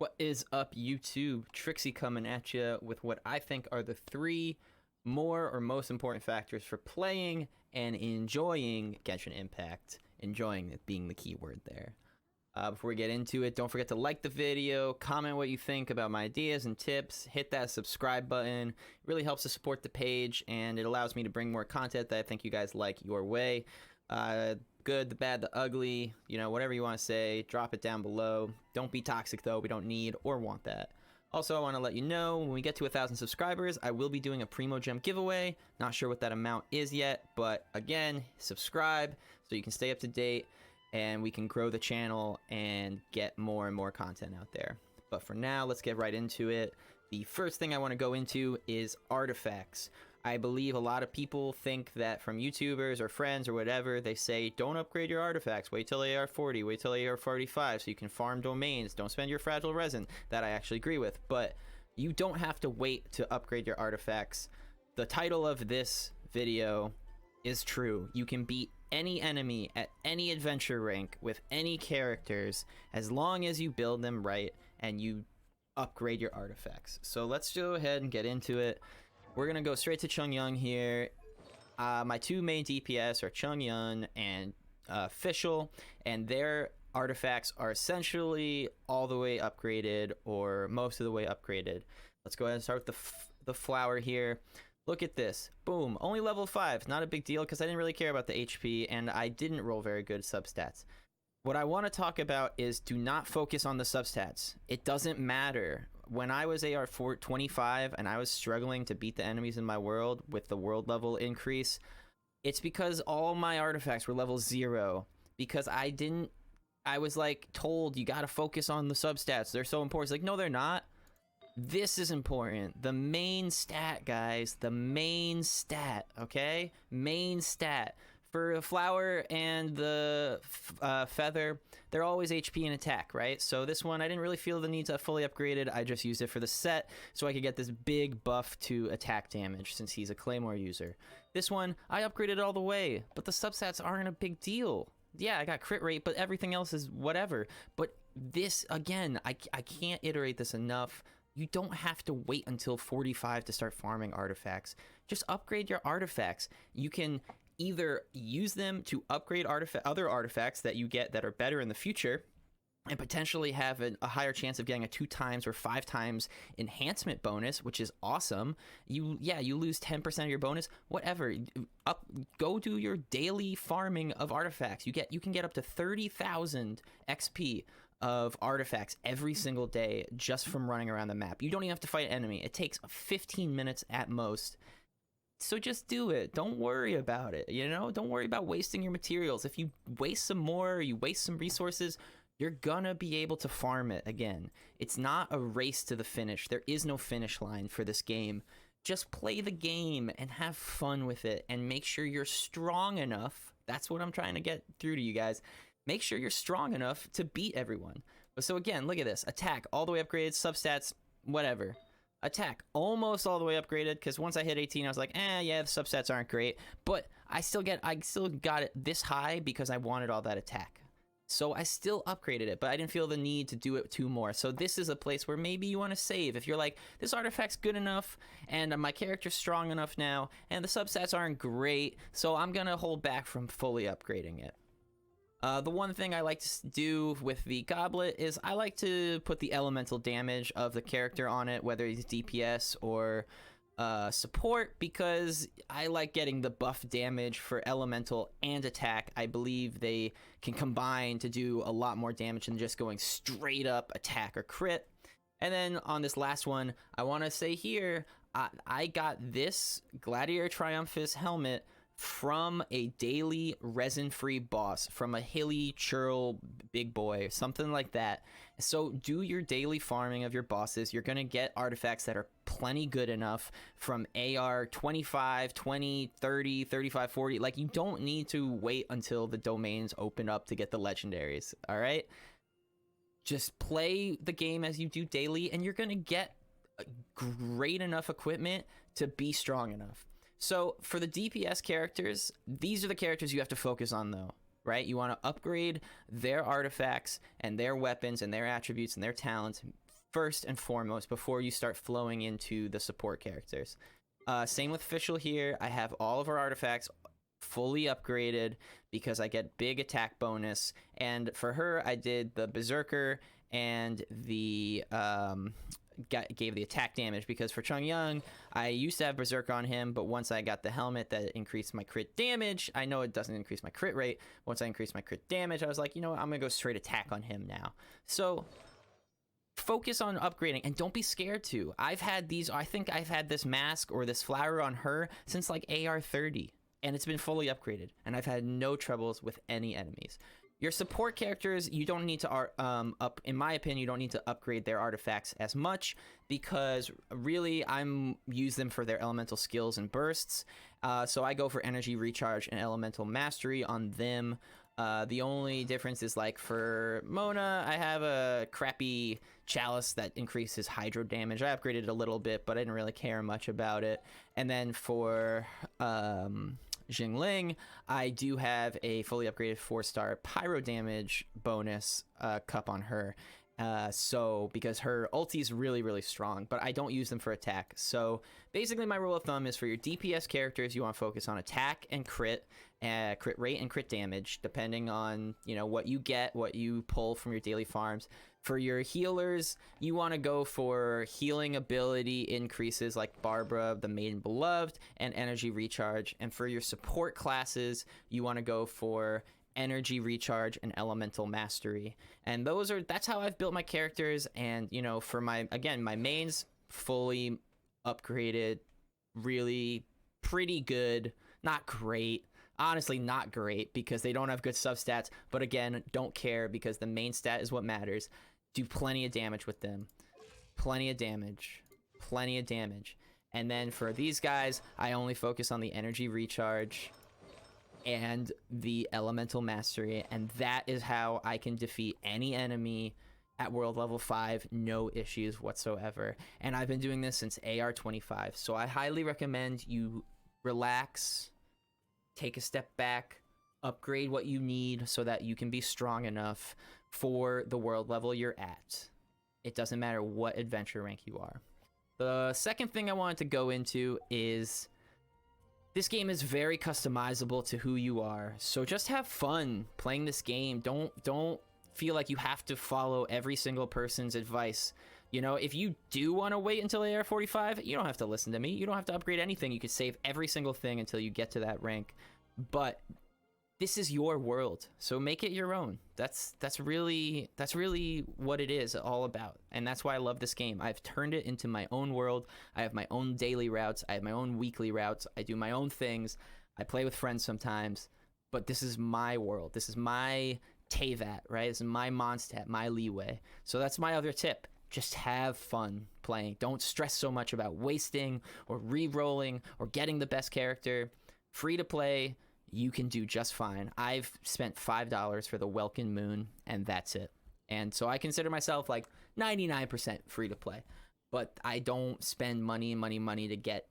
What is up, YouTube? Trikzy coming at you with what I think are the three more or most important factors for playing and enjoying Genshin Impact. Enjoying it being the key word there. Before we get into it, don't forget to like the video, comment what you think about my ideas and tips, hit that subscribe button. It really helps to support the page, and it allows me to bring more content that I think you guys like your way. Good, the bad, the ugly, whatever you want to say, drop it down below. Don't be toxic, though. We don't need or want that. Also, I want to let you know, when we get to 1,000 subscribers, I will be doing a Primo Gem giveaway. Not sure what that amount is yet, but again, subscribe so you can stay up to date and we can grow the channel and get more and more content out there. But for now, let's get right into it. The first thing I want to go into is artifacts. I believe a lot of people think that from YouTubers or friends or whatever, they say, don't upgrade your artifacts. Wait till they are 40, wait till they are 45 so you can farm domains. Don't spend your fragile resin. That I actually agree with. But you don't have to wait to upgrade your artifacts. The title of this video is true. You can beat any enemy at any adventure rank with any characters as long as you build them right and you upgrade your artifacts. So let's go ahead and get into it. We're gonna go straight to Chongyun here. My two main DPS are Chongyun and Fischl, and their artifacts are essentially all the way upgraded or most of the way upgraded. Let's go ahead and start with the flower here. Look at this. Boom. Only level 5. Not a big deal because I didn't really care about the HP and I didn't roll very good substats. What I want to talk about is do not focus on the substats. It doesn't matter. When I was AR 25 and I was struggling to beat the enemies in my world with the world level increase, it's because all my artifacts were level 0. Because I was like told you got to focus on the substats. They're so important. It's like, no, they're not. This is important. The main stat, guys. The main stat, okay? Main stat. For the flower and the feather, they're always HP and attack, right? So this one, I didn't really feel the need to fully upgrade it. I just used it for the set so I could get this big buff to attack damage since he's a Claymore user. This one, I upgraded all the way, but the substats aren't a big deal. Yeah, I got crit rate, but everything else is whatever. But this, again, I can't iterate this enough. You don't have to wait until 45 to start farming artifacts. Just upgrade your artifacts. You can either use them to upgrade other artifacts that you get that are better in the future and potentially have a higher chance of getting a 2 times or 5 times enhancement bonus, which is awesome. You lose 10% of your bonus, whatever. Go do your daily farming of artifacts. You can get up to 30,000 XP of artifacts every single day just from running around the map. You don't even have to fight an enemy. It takes 15 minutes at most. So just do it. Don't worry about it, Don't worry about wasting your materials. If you waste some more, you waste some resources, you're gonna be able to farm it again. It's not a race to the finish. There is no finish line for this game. Just play the game and have fun with it and make sure you're strong enough. That's what I'm trying to get through to you guys. Make sure you're strong enough to beat everyone. So again, look at this. Attack, all the way upgraded, substats, whatever. Attack, almost all the way upgraded, because once I hit 18, I was like, yeah, the substats aren't great. But I still got it this high because I wanted all that attack. So I still upgraded it, but I didn't feel the need to do it 2 more. So this is a place where maybe you want to save. If you're like, this artifact's good enough, and my character's strong enough now, and the substats aren't great, so I'm going to hold back from fully upgrading it. The one thing I like to do with the goblet is I like to put the elemental damage of the character on it, whether he's DPS or support, because I like getting the buff damage for elemental and attack. I believe they can combine to do a lot more damage than just going straight up attack or crit. And then on this last one, I want to say here, I got this Gladiator Triumphus helmet from a daily resin-free boss, from a hilly churl big boy, something like that. So do your daily farming of your bosses. You're going to get artifacts that are plenty good enough from AR 25, 20, 30, 35, 40. Like, you don't need to wait until the domains open up to get the legendaries, all right? Just play the game as you do daily, and you're going to get great enough equipment to be strong enough. So for the DPS characters, these are the characters you have to focus on, though, right? You want to upgrade their artifacts and their weapons and their attributes and their talents first and foremost before you start flowing into the support characters. Same with Fischl here. I have all of her artifacts fully upgraded because I get big attack bonus, and for her I did the Berserker and the gave the attack damage, because for Chung Young I used to have Berserker on him, but once I got the helmet that increased my crit damage, I know it doesn't increase my crit rate, once I increased my crit damage I was like, you know what, I'm gonna go straight attack on him now. So focus on upgrading, and don't be scared to. I think I've had this mask or this flower on her since like AR 30, and it's been fully upgraded, and I've had no troubles with any enemies. Your support characters, you don't need to in my opinion, you don't need to upgrade their artifacts as much, because really I'm use them for their elemental skills and bursts. So I go for energy recharge and elemental mastery on them. The only difference is, like, for Mona, I have a crappy chalice that increases hydro damage. I upgraded it a little bit, but I didn't really care much about it. And then for Jingling, I do have a fully upgraded 4-star pyro damage bonus cup on her. So because her ulti is really, really strong, but I don't use them for attack. So basically my rule of thumb is, for your DPS characters, you want to focus on attack and crit rate and crit damage, depending on, you know, what you get, what you pull from your daily farms. For your healers, you want to go for healing ability increases like Barbara, the Maiden Beloved, and energy recharge. And for your support classes, you want to go for energy recharge and elemental mastery. And that's how I've built my characters. And, you know, for my mains, fully upgraded, really pretty good, not great. Honestly, not great, because they don't have good substats, but again, don't care, because the main stat is what matters. Do plenty of damage with them. Plenty of damage. And then for these guys, I only focus on the energy recharge and the elemental mastery, and that is how I can defeat any enemy at world level 5, no issues whatsoever. And I've been doing this since AR 25, so I highly recommend you relax, take a step back, upgrade what you need so that you can be strong enough for the world level you're at. It doesn't matter what adventure rank you are. The second thing I wanted to go into is, this game is very customizable to who you are, so just have fun playing this game. Don't feel like you have to follow every single person's advice. You know, if you do want to wait until AR 45, you don't have to listen to me. You don't have to upgrade anything. You can save every single thing until you get to that rank. But this is your world, so make it your own. That's really what it is all about, and that's why I love this game. I've turned it into my own world. I have my own daily routes. I have my own weekly routes. I do my own things. I play with friends sometimes, but this is my world. This is my Teyvat, right? This is my Mondstadt, my leeway. So that's my other tip. Just have fun playing. Don't stress so much about wasting or re-rolling or getting the best character. Free to play, you can do just fine. I've spent $5 for the Welkin Moon, and that's it. And so I consider myself like 99% free to play. But I don't spend money to get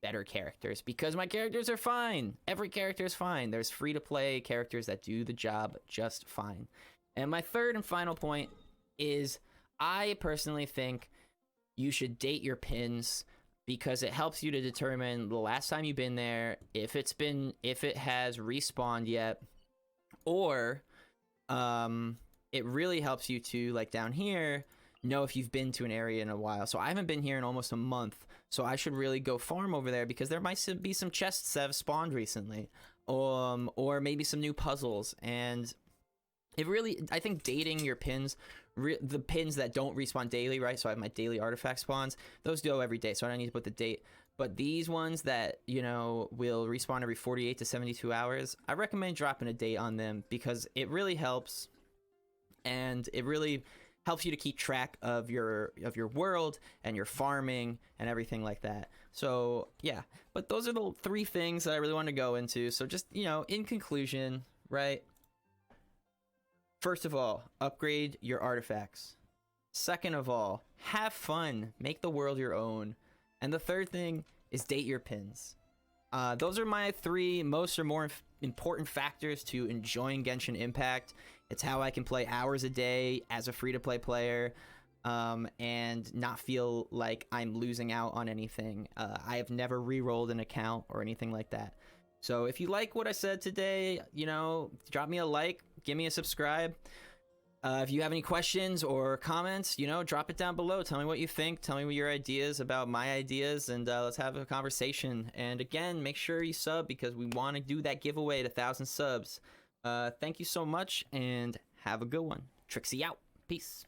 better characters, because my characters are fine. Every character is fine. There's free to play characters that do the job just fine. And my third and final point is, I personally think you should date your pins, because it helps you to determine the last time you've been there, if it has respawned yet, or it really helps you to, like down here, know if you've been to an area in a while. So I haven't been here in almost a month, so I should really go farm over there, because there might be some chests that have spawned recently, or maybe some new puzzles. And I think dating your pins, the pins that don't respawn daily, right? So I have my daily artifact spawns. Those go every day, so I don't need to put the date. But these ones that, you know, will respawn every 48 to 72 hours, I recommend dropping a date on them, because it really helps. And it really helps you to keep track of your world and your farming and everything like that. So yeah, but those are the 3 things that I really want to go into. So just, you know, in conclusion, right? First of all, upgrade your artifacts. Second of all, have fun. Make the world your own. And the third thing is date your pins. Those are my 3 most or more important factors to enjoying Genshin Impact. It's how I can play hours a day as a free-to-play player. and not feel like I'm losing out on anything. I have never re-rolled an account or anything like that. So if you like what I said today, drop me a like, give me a subscribe. If you have any questions or comments, drop it down below. Tell me what you think. Tell me what your ideas about my ideas, and let's have a conversation. And again, make sure you sub because we want to do that giveaway at 1,000 subs. Thank you so much, and have a good one. Trikzy out. Peace.